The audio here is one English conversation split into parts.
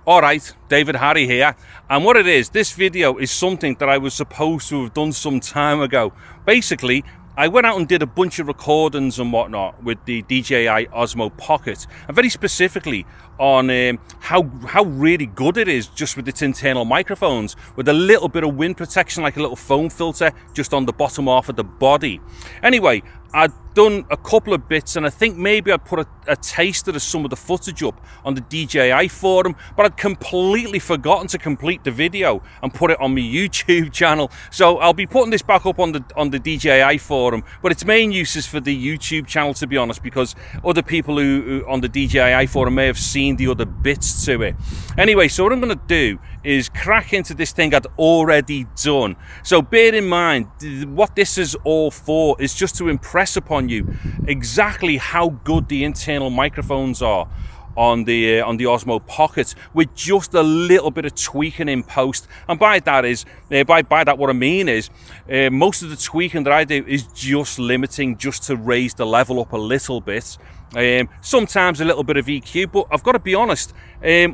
Alright, David Harry here, and what it is, this video is something that I was supposed to have done some time ago. Basically, I went out and did a bunch of recordings and whatnot with the DJI Osmo Pocket, and very specifically on how really good it is just with its internal microphones, with a little bit of wind protection, like a little foam filter just on the bottom half of the body. Anyway, I'd done a couple of bits, and I think maybe I'd put a taster of some of the footage up on the DJI forum, but I'd completely forgotten to complete the video and put it on my YouTube channel. So I'll be putting this back up on the DJI forum, but its main use is for the YouTube channel, to be honest, because other people who on the DJI forum may have seen the other bits to it. Anyway, so what I'm going to do is crack into this thing I'd already done. So bear in mind, what this is all for is just to impress upon you exactly how good the internal microphones are on the Osmo Pocket, with just a little bit of tweaking in post. And by that what I mean is most of the tweaking that I do is just limiting, just to raise the level up a little bit. Sometimes a little bit of EQ, but I've got to be honest,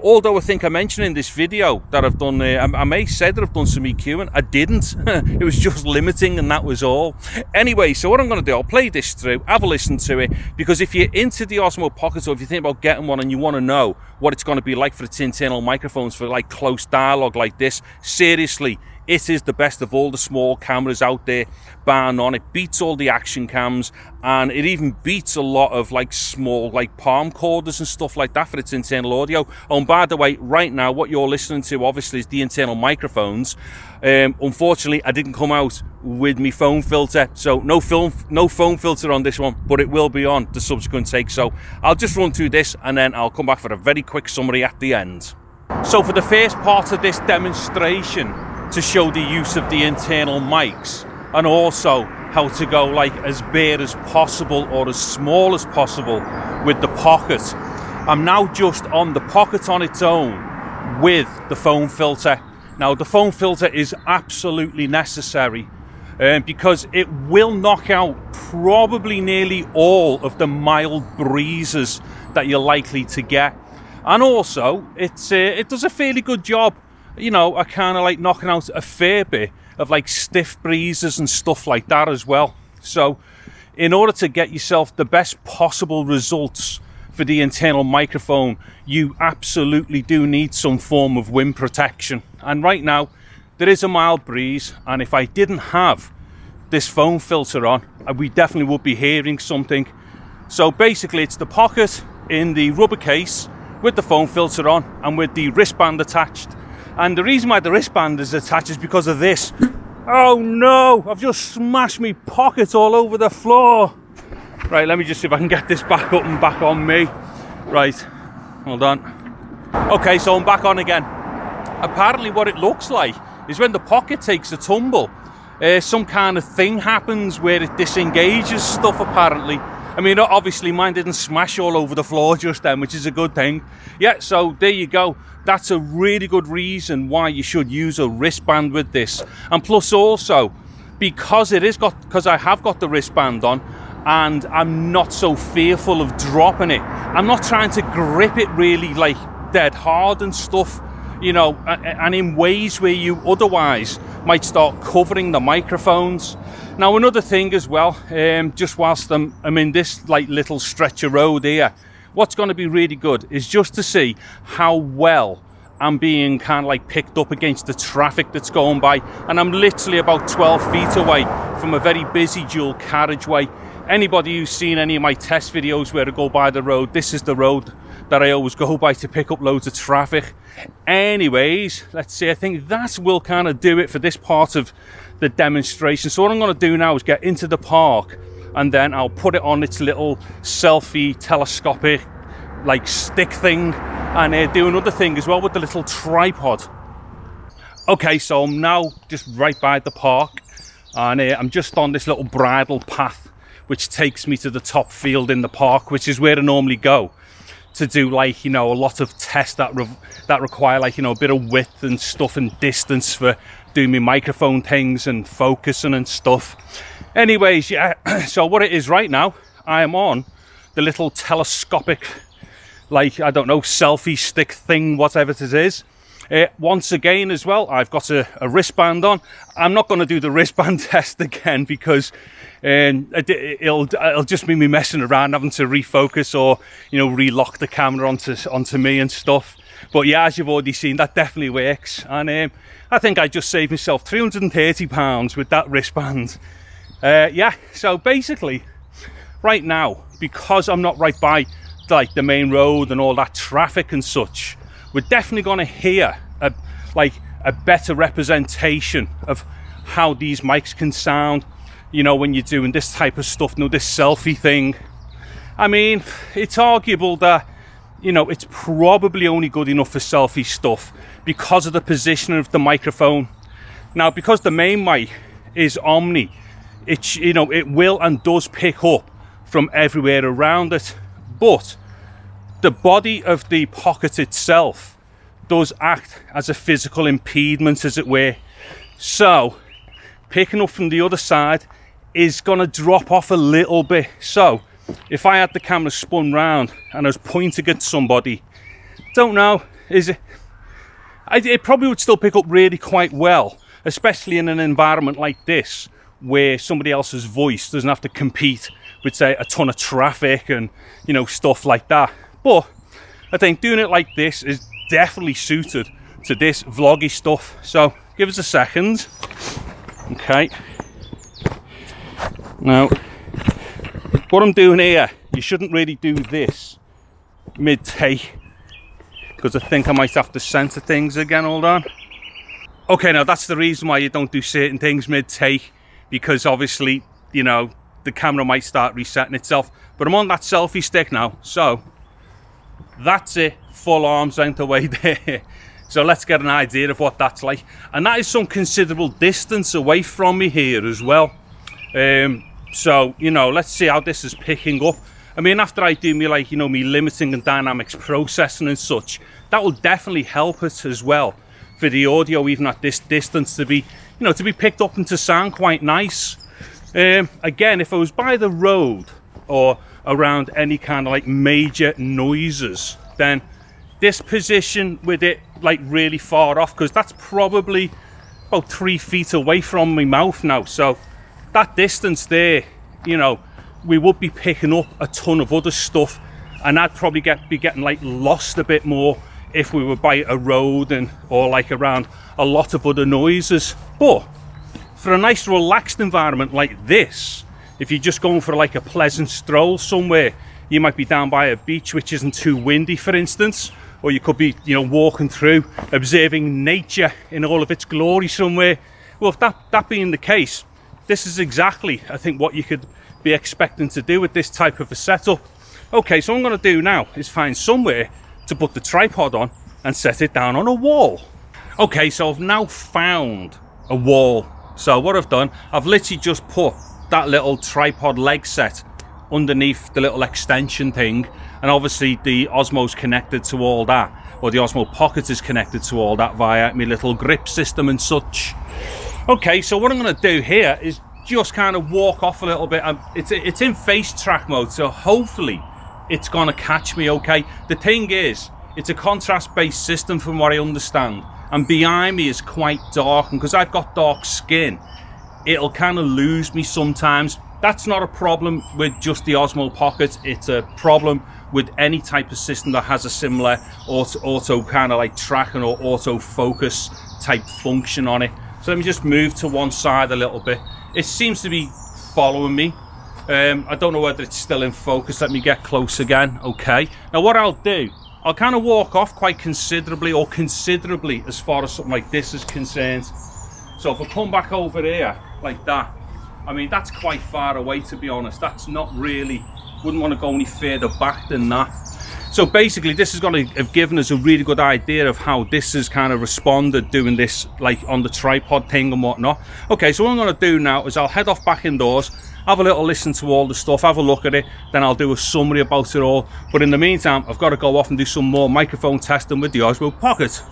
although I think I mentioned in this video that I've done, I may say that I've done some EQing, I didn't. It was just limiting, and that was all. Anyway, so what I'm going to do, I'll play this through, have a listen to it, because if you're into the Osmo Pocket, or if you think about getting one and you want to know what it's going to be like for its internal microphones for like close dialogue like this, seriously, it is the best of all the small cameras out there, bar none. It beats all the action cams, and it even beats a lot of like small like palmcorders and stuff like that for its internal audio. Oh, and by the way, right now what you're listening to obviously is the internal microphones. Unfortunately, I didn't come out with my foam filter, so no foam filter on this one, but it will be on the subsequent take. So I'll just run through this, and then I'll come back for a very quick summary at the end. So for the first part of this demonstration, to show the use of the internal mics, and also how to go like as bare as possible or as small as possible with the Pocket. I'm now just on the Pocket on its own with the foam filter. Now the foam filter is absolutely necessary because it will knock out probably nearly all of the mild breezes that you're likely to get, and also it does a fairly good job, you know, I kind of like knocking out a fair bit of like stiff breezes and stuff like that as well. So in order to get yourself the best possible results for the internal microphone, you absolutely do need some form of wind protection. And right now there is a mild breeze, and if I didn't have this foam filter on, we definitely would be hearing something. So basically it's the Pocket in the rubber case with the foam filter on and with the wristband attached. And the reason why the wristband is attached is because of this. Oh no, I've just smashed my Pocket all over the floor. Right, let me just see if I can get this back up and back on me. Right, hold on. Okay, so I'm back on again. Apparently what it looks like is when the Pocket takes a tumble, some kind of thing happens where it disengages stuff apparently. I mean, obviously mine didn't smash all over the floor just then, which is a good thing. Yeah, so there you go. That's a really good reason why you should use a wristband with this. And plus also, because I have got the wristband on, and I'm not so fearful of dropping it. I'm not trying to grip it really like dead hard and stuff, you know, and in ways where you otherwise might start covering the microphones. Now another thing as well, just whilst I'm in this like little stretch of road here, what's going to be really good is just to see how well I'm being kind of like picked up against the traffic that's going by. And I'm literally about 12 feet away from a very busy dual carriageway. Anybody who's seen any of my test videos where I go by the road, this is the road that I always go by to pick up loads of traffic. Anyways, let's see, I think that will kind of do it for this part of the demonstration. So what I'm going to do now is get into the park, and then I'll put it on its little selfie telescopic like stick thing, and do another thing as well with the little tripod. Okay, so I'm now just right by the park, and I'm just on this little bridle path which takes me to the top field in the park, which is where I normally go to do, like, you know, a lot of tests that require, like, you know, a bit of width and stuff and distance for doing my microphone things and focusing and stuff. Anyways, yeah, so what it is right now, I am on the little telescopic like, I don't know, selfie stick thing, whatever it is. Once again as well, I've got a wristband on. I'm not going to do the wristband test again because it'll just be me messing around, having to refocus or, you know, relock the camera onto me and stuff. But yeah, as you've already seen, that definitely works. And I think I just saved myself £330 with that wristband. Yeah, so basically, right now, because I'm not right by like the main road and all that traffic and such, we're definitely going to hear a better representation of how these mics can sound, you know, when you're doing this type of stuff, you know, this selfie thing. I mean, it's arguable that, you know, it's probably only good enough for selfie stuff because of the position of the microphone. Now, because the main mic is Omni, it's, you know, it will and does pick up from everywhere around it, but the body of the Pocket itself does act as a physical impediment, as it were. So picking up from the other side is going to drop off a little bit. So if I had the camera spun round and I was pointing at somebody, don't know, it probably would still pick up really quite well, especially in an environment like this where somebody else's voice doesn't have to compete with, say, a ton of traffic and, you know, stuff like that. But I think doing it like this is definitely suited to this vloggy stuff. So give us a second. Okay, now what I'm doing here, you shouldn't really do this mid-take because I think I might have to center things again. Hold on. Okay, now that's the reason why you don't do certain things mid-take, because obviously, you know, the camera might start resetting itself. But I'm on that selfie stick now, so that's it, full arm's length away there. So let's get an idea of what that's like. And that is some considerable distance away from me here as well. So, you know, let's see how this is picking up. I mean, after I do me, like, you know, me limiting and dynamics processing and such, that will definitely help it as well for the audio, even at this distance, to be, you know, to be picked up and to sound quite nice. Again, if I was by the road or around any kind of like major noises, then this position with it like really far off, because that's probably about 3 feet away from my mouth now, so that distance there, you know, we would be picking up a ton of other stuff, and I'd probably be getting like lost a bit more if we were by a road and or like around a lot of other noises. But for a nice relaxed environment like this, if you're just going for like a pleasant stroll somewhere, you might be down by a beach which isn't too windy, for instance, or you could be, you know, walking through, observing nature in all of its glory somewhere. Well, if that being the case, this is exactly, I think, what you could be expecting to do with this type of a setup. Okay, so what I'm going to do now is find somewhere to put the tripod on and set it down on a wall. Okay, so I've now found a wall. So what I've done, I've literally just put that little tripod leg set underneath the little extension thing, and obviously the Osmo's connected to all that, or the Osmo Pocket is connected to all that via my little grip system and such. Okay, so what I'm going to do here is just kind of walk off a little bit. It's in face track mode, so hopefully it's going to catch me okay. The thing is, it's a contrast based system from what I understand, and behind me is quite dark, and because I've got dark skin, it'll kind of lose me sometimes. That's not a problem with just the Osmo Pocket, it's a problem with any type of system that has a similar auto kind of like tracking or auto focus type function on it. So let me just move to one side a little bit. It seems to be following me. I don't know whether it's still in focus. Let me get close again. Okay, now what I'll do, I'll kind of walk off quite considerably, or considerably as far as something like this is concerned. So if I come back over here like that, I mean, that's quite far away, to be honest. That's not really, wouldn't want to go any further back than that. So basically this is going to have given us a really good idea of how this has kind of responded doing this like on the tripod thing and whatnot. Okay, so what I'm going to do now is I'll head off back indoors, have a little listen to all the stuff, have a look at it, then I'll do a summary about it all. But in the meantime, I've got to go off and do some more microphone testing with the Osmo Pocket.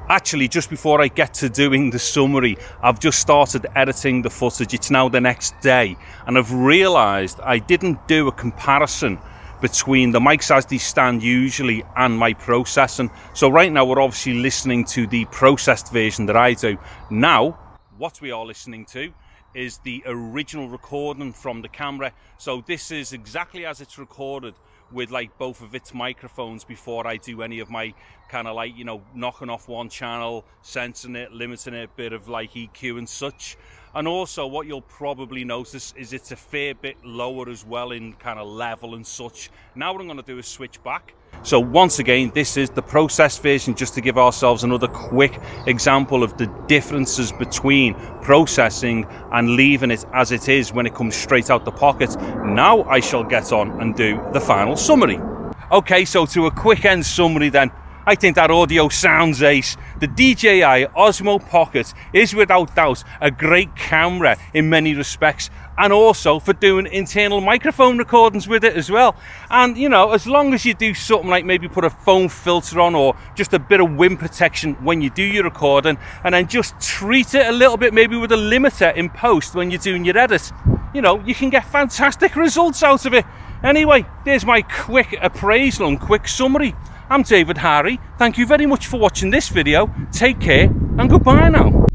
Actually, just before I get to doing the summary, I've just started editing the footage. It's now the next day, and I've realized I didn't do a comparison between the mics as they stand usually and my processing. So right now we're obviously listening to the processed version that I do. Now, what we are listening to is the original recording from the camera. So this is exactly as it's recorded, with like both of its microphones before I do any of my kind of like, you know, knocking off one channel, sensing it, limiting it, bit of like EQ and such. And also what you'll probably notice is it's a fair bit lower as well in kind of level and such. Now what I'm going to do is switch back. So once again, this is the processed version, just to give ourselves another quick example of the differences between processing and leaving it as it is when it comes straight out the pocket. Now I shall get on and do the final summary. Okay, so to a quick end summary then, I think that audio sounds ace. The DJI Osmo Pocket is without doubt a great camera in many respects, and also for doing internal microphone recordings with it as well. And you know, as long as you do something like maybe put a foam filter on or just a bit of wind protection when you do your recording, and then just treat it a little bit maybe with a limiter in post when you're doing your edit, you know, you can get fantastic results out of it. Anyway, there's my quick appraisal and quick summary. I'm David Harry. Thank you very much for watching this video. Take care and goodbye now.